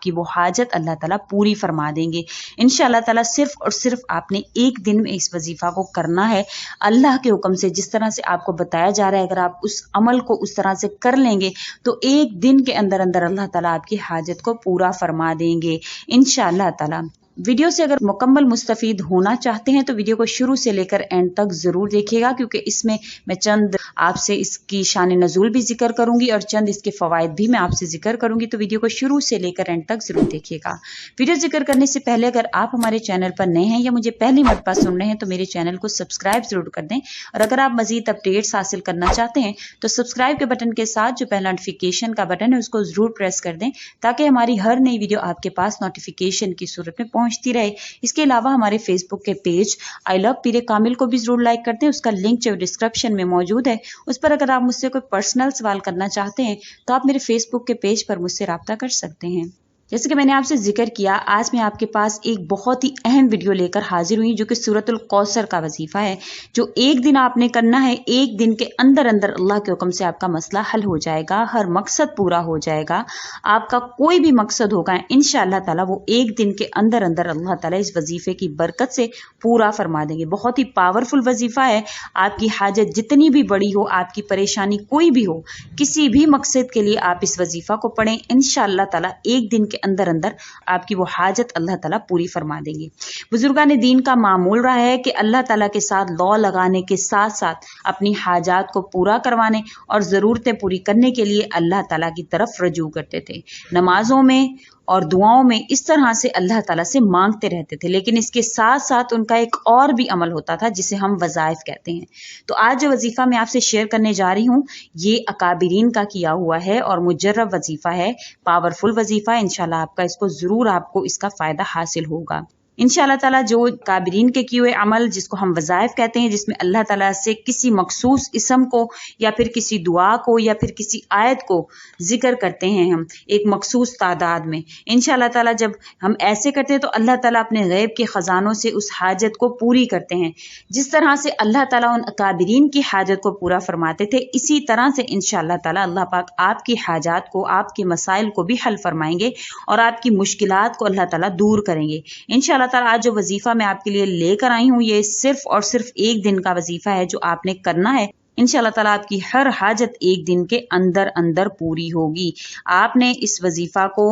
आपकी वो हाजत अल्लाह ताला पूरी फरमा देंगे इंशाअल्लाह ताला। सिर्फ और सिर्फ आपने एक दिन में इस वजीफा को करना है अल्लाह के हुक्म से, जिस तरह से आपको बताया जा रहा है। अगर आप उस अमल को उस तरह से कर लेंगे तो एक दिन के अंदर अंदर अल्लाह ताला आपकी हाजत को पूरा फरमा देंगे इंशाअल्लाह ताला। वीडियो से अगर मुकम्मल मुस्तफीद होना चाहते हैं तो वीडियो को शुरू से लेकर एंड तक जरूर देखिएगा, क्योंकि इसमें मैं चंद आपसे इसकी शान नज़ूल भी जिक्र करूंगी और चंद इसके फवायद भी मैं आपसे जिक्र करूंगी। तो वीडियो को शुरू से लेकर एंड तक जरूर देखिएगा। वीडियो जिक्र करने से पहले अगर आप हमारे चैनल पर नए हैं या मुझे पहली मरतबा सुन रहे हैं तो मेरे चैनल को सब्सक्राइब जरूर कर दें, और अगर आप मजीद अपडेट्स हासिल करना चाहते हैं तो सब्सक्राइब के बटन के साथ जो पहला नोटिफिकेशन का बटन है उसको जरूर प्रेस कर दें, ताकि हमारी हर नई वीडियो आपके पास नोटिफिकेशन की सूरत में पहुंचती रहे। इसके अलावा हमारे फेसबुक के पेज आई लव पीरे कामिल को भी जरूर लाइक करते हैं, उसका लिंक जो डिस्क्रिप्शन में मौजूद है। उस पर अगर आप मुझसे कोई पर्सनल सवाल करना चाहते हैं तो आप मेरे फेसबुक के पेज पर मुझसे राब्ता कर सकते हैं। जैसे कि मैंने आपसे जिक्र किया, आज मैं आपके पास एक बहुत ही अहम वीडियो लेकर हाजिर हुई, जो कि सूरतुल कौसर का वजीफा है, जो एक दिन आपने करना है। एक दिन के अंदर अंदर अल्लाह के हुक्म से आपका मसला हल हो जाएगा, हर मकसद पूरा हो जाएगा। आपका कोई भी मकसद होगा इंशाअल्लाह ताला वो एक दिन के अंदर अंदर अल्लाह ताला इस वजीफे की बरकत से पूरा फरमा देंगे। बहुत ही पावरफुल वजीफा है। आपकी हाजत जितनी भी बड़ी हो, आपकी परेशानी कोई भी हो, किसी भी मकसद के लिए आप इस वजीफा को पढ़ें, इंशाअल्लाह ताला एक दिन के अंदर अंदर आपकी वो हाजत अल्लाह ताला पूरी फरमा देंगे। बुजुर्गान दीन का मामूल रहा है कि अल्लाह ताला के साथ लौ लगाने के साथ साथ अपनी हाजात को पूरा करवाने और ज़रूरतें पूरी करने के लिए अल्लाह ताला की तरफ रजू करते थे। नमाजों में और दुआओं में इस तरह से अल्लाह ताला से मांगते रहते थे, लेकिन इसके साथ साथ उनका एक और भी अमल होता था जिसे हम वज़ाइफ कहते हैं। तो आज जो वजीफा मैं आपसे शेयर करने जा रही हूँ ये अकाबिरीन का किया हुआ है और मुजर्रब वजीफा है, पावरफुल वजीफा। इंशाल्लाह आपका इसको जरूर आपको इसका फायदा हासिल होगा इंशाअल्लाह ताला। जो काबिरीन के किए हुए अमल जिसको हम वज़ाइफ कहते हैं, जिसमें अल्लाह ताला से किसी मखसूस इसम को या फिर किसी दुआ को या फिर किसी आयत को जिक्र करते हैं हम एक मखसूस तादाद में, इंशाअल्लाह ताला जब हम ऐसे करते हैं तो अल्लाह ताला अपने गैब के ख़जानों से उस हाजत को पूरी करते हैं। जिस तरह से अल्लाह ताला उन काबिरीन की हाजत को पूरा फरमाते थे, इसी तरह से इंशाअल्लाह ताला अल्लाह पाक आपकी हाजात को, आपके मसाइल को भी हल फरमाएंगे और आपकी मुश्किलात को अल्लाह ताला दूर करेंगे इंशाअल्लाह ताला। आज जो वजीफा मैं आपके लिए लेकर आई हूँ ये सिर्फ और सिर्फ एक दिन का वजीफा है जो आपने करना है। इंशाअल्लाह ताला आपकी हर हाजत एक दिन के अंदर अंदर पूरी होगी। आपने इस वजीफा को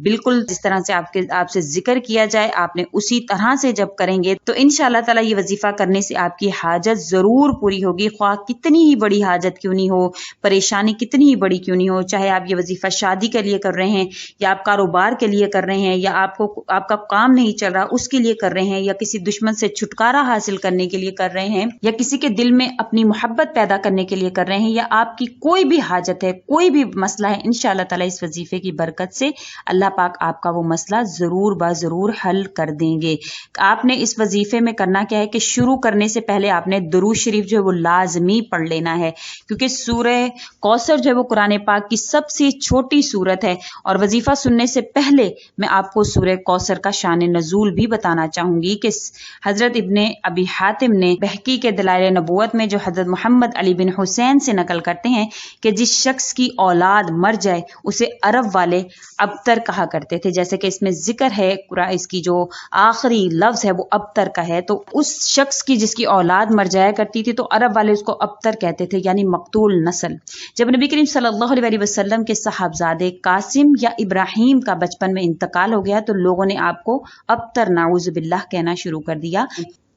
बिल्कुल जिस तरह से आपसे जिक्र किया जाए आपने उसी तरह से जब करेंगे तो इंशाअल्लाह ताला ये वजीफा करने से आपकी हाजत जरूर पूरी होगी। ख्वाह कितनी ही बड़ी हाजत क्यों नहीं हो, परेशानी कितनी ही बड़ी क्यों नहीं हो, चाहे आप ये वजीफा शादी के लिए कर रहे हैं या आप कारोबार के लिए कर रहे हैं या आपका काम नहीं चल रहा उसके लिए कर रहे हैं या किसी दुश्मन से छुटकारा हासिल करने के लिए कर रहे हैं या किसी के दिल में अपनी मोहब्बत पैदा करने के लिए कर रहे हैं या आपकी कोई भी हाजत है, कोई भी मसला है, इंशाअल्लाह ताला इस वजीफे की बरकत से अल्लाह पाक आपका वो मसला जरूर बाजरूर हल कर देंगे। आपने इस वजीफे में करना क्या है कि शुरू करने से पहले आपने दुरूद शरीफ जो है वो लाजमी पढ़ लेना है, क्योंकि सूरह कौसर जो है वो कुरान पाक की सबसे छोटी सूरत है। और वजीफा सुनने से पहले मैं आपको सूरह कौसर का शान नज़ूल भी बताना चाहूंगी कि हजरत इब्ने अबी हातिम ने बहकी के दलाइल नबूवत में जो हजरत मोहम्मद अली बिन हुसैन से नकल करते हैं कि जिस शख्स की औलाद मर जाए उसे अरब वाले अबतर कहा करते थे। जैसे कि इसमें जिक्र है इसकी जो आखिरी लफ्ज है वो अबतर का है, तो उस शख्स की जिसकी औलाद मर जाया करती थी तो अरब वाले उसको अबतर कहते थे, यानी मकतूल नस्ल। जब नबी करीम सल्लल्लाहु अलैहि वसल्लम के साहबजादे कासिम या इब्राहिम का बचपन में इंतकाल हो गया तो लोगों ने आपको अबतर नाउज़ु बिल्लाह कहना शुरू कर दिया।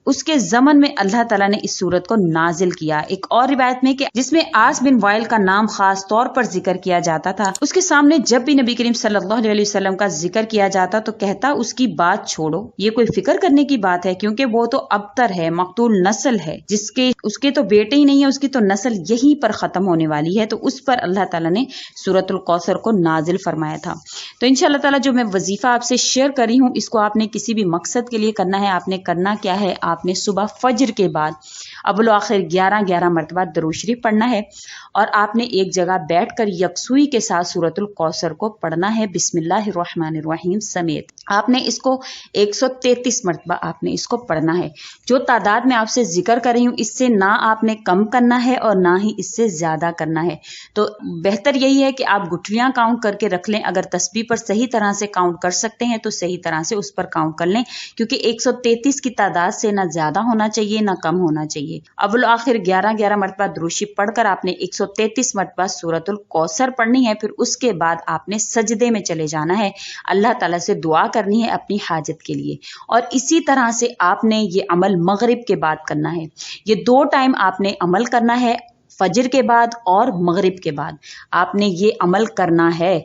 उसके ज़मन में अल्लाह ताला ने इस सूरत को नाजिल किया। एक और रिवायत में कि जिसमें आस बिन वाइल का नाम खास तौर पर जिक्र किया जाता था, उसके सामने जब भी नबी करीम सल्लल्लाहु अलैहि वसल्लम का जिक्र किया जाता तो कहता उसकी बात छोड़ो, ये कोई फिक्र करने की बात है, क्योंकि वो तो अबतर है, मकतूल नस्ल है, उसके तो बेटे ही नहीं है, उसकी तो नस्ल यहीं पर खत्म होने वाली है। तो उस पर अल्लाह ताला ने सूरतुल कौसर को नाजिल फरमाया था। तो इंशाअल्लाह ताला जो मैं वजीफा आपसे शेयर कर रही हूँ इसको आपने किसी भी मकसद के लिए करना है। आपने करना क्या है, آپ نے صبح فجر کے بعد اول و آخر 11 مرتبہ درود شریف پڑھنا ہے، اور آپ نے ایک جگہ بیٹھ کر یکسوئی کے ساتھ سورۃ الکوثر کو پڑھنا ہے بسم اللہ الرحمن الرحیم سمیت۔ آپ نے اس کو 133 مرتبہ آپ نے اس کو پڑھنا ہے۔ جو تعداد میں آپ سے ذکر کر رہی ہوں اس سے نہ آپ نے کم کرنا ہے اور نہ ہی اس سے زیادہ کرنا ہے۔ تو بہتر یہی ہے کہ آپ گٹھلیاں کاؤنٹ کر کے رکھ لیں، اگر تسبیح پر صحیح طرح سے کاؤنٹ کر سکتے ہیں تو صحیح طرح سے اس پر کاؤنٹ کر لیں، کیونکہ 133 کی تعداد سے نہ زیادہ ہونا چاہیے نہ کم ہونا چاہیے۔ اول آخر 11 مرتبہ درود شریف پڑھ کر آپ نے 133 مرتبہ سورۃ الکوثر پڑھنی ہے، پھر اس کے بعد آپ نے سجدے میں چلے جانا ہے، اللہ تعالیٰ سے دعا کرنی ہے اپنی حاجت کے لیے۔ اور اسی طرح سے آپ نے یہ عمل مغرب کے بعد کرنا ہے، یہ 2 ٹائم آپ نے عمل کرنا ہے، فجر کے بعد اور مغرب کے بعد آپ نے یہ عمل کرنا ہے۔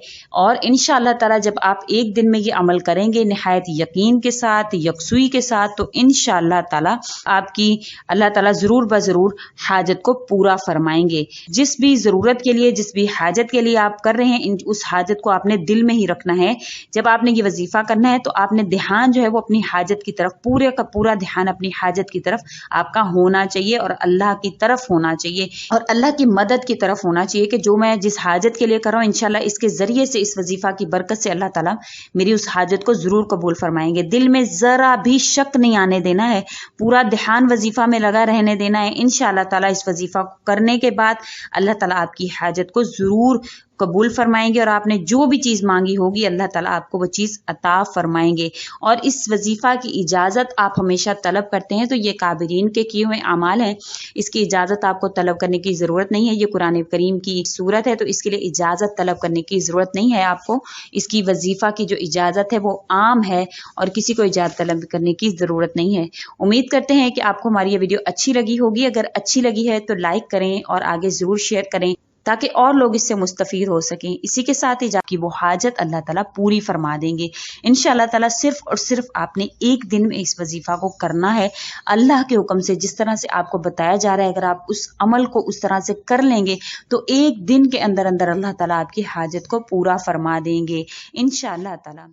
اور انشاءاللہ تعالی جب آپ ایک دن میں یہ عمل کریں گے نہایت یقین کے ساتھ، یکسوئی کے ساتھ، تو انشاءاللہ تعالی آپ کی اللہ تعالی ضرور بضرور حاجت کو پورا فرمائیں گے۔ جس بھی ضرورت کے لیے، جس بھی حاجت کے لیے آپ کر رہے ہیں، اس حاجت کو آپ نے دل میں ہی رکھنا ہے۔ جب آپ نے یہ وظیفہ کرنا ہے تو آپ نے دھیان جو ہے وہ اپنی حاجت کی طرف، پورے کا پورا دھیان اپنی حاجت کی طرف آپ کا ہونا چاہیے اور اللہ کی طرف ہونا چاہیے اور اللہ کی مدد کی طرف ہونا چاہیے کہ جو میں جس حاجت کے لیے کر رہا ہوں انشاءاللہ اس کے ذریعے سے، اس وظیفہ کی برکت سے اللہ تعالیٰ میری اس حاجت کو ضرور قبول فرمائیں گے۔ دل میں ذرا بھی شک نہیں آنے دینا ہے، پورا دھیان وظیفہ میں لگا رہنے دینا ہے۔ انشاءاللہ تعالیٰ اس وظیفہ کو کرنے کے بعد اللہ تعالیٰ آپ کی حاجت کو ضرور قبول فرمائیں گے، اور آپ نے جو بھی چیز مانگی ہوگی اللہ تعالیٰ آپ کو وہ چیز عطا فرمائیں گے۔ اور اس وظیفہ کی اجازت آپ ہمیشہ طلب کرتے ہیں تو یہ کابرین کے کیے ہوئے اعمال ہیں، اس کی اجازت آپ کو طلب کرنے کی ضرورت نہیں ہے۔ یہ قرآن کریم کی صورت ہے تو اس کے لیے اجازت طلب کرنے کی ضرورت نہیں ہے آپ کو۔ اس کی وظیفہ کی جو اجازت ہے وہ عام ہے اور کسی کو اجازت طلب کرنے کی ضرورت نہیں ہے۔ امید کرتے ہیں کہ آپ کو ہماری یہ ویڈیو اچھی لگی ہوگی۔ اگر اچھی لگی ہے تو لائک کریں اور آگے ضرور شیئر کریں تاکہ اور لوگ اس سے مستفید ہو سکیں۔ اسی کے ساتھ ہی کی وہ حاجت اللہ تعالیٰ پوری فرما دیں گے انشاءاللہ تعالیٰ۔ صرف اور صرف آپ نے ایک دن میں اس وظیفہ کو کرنا ہے اللہ کے حکم سے، جس طرح سے آپ کو بتایا جا رہا ہے۔ اگر آپ اس عمل کو اس طرح سے کر لیں گے تو ایک دن کے اندر اندر اللہ تعالیٰ آپ کی حاجت کو پورا فرما دیں گے انشاءاللہ تعالیٰ۔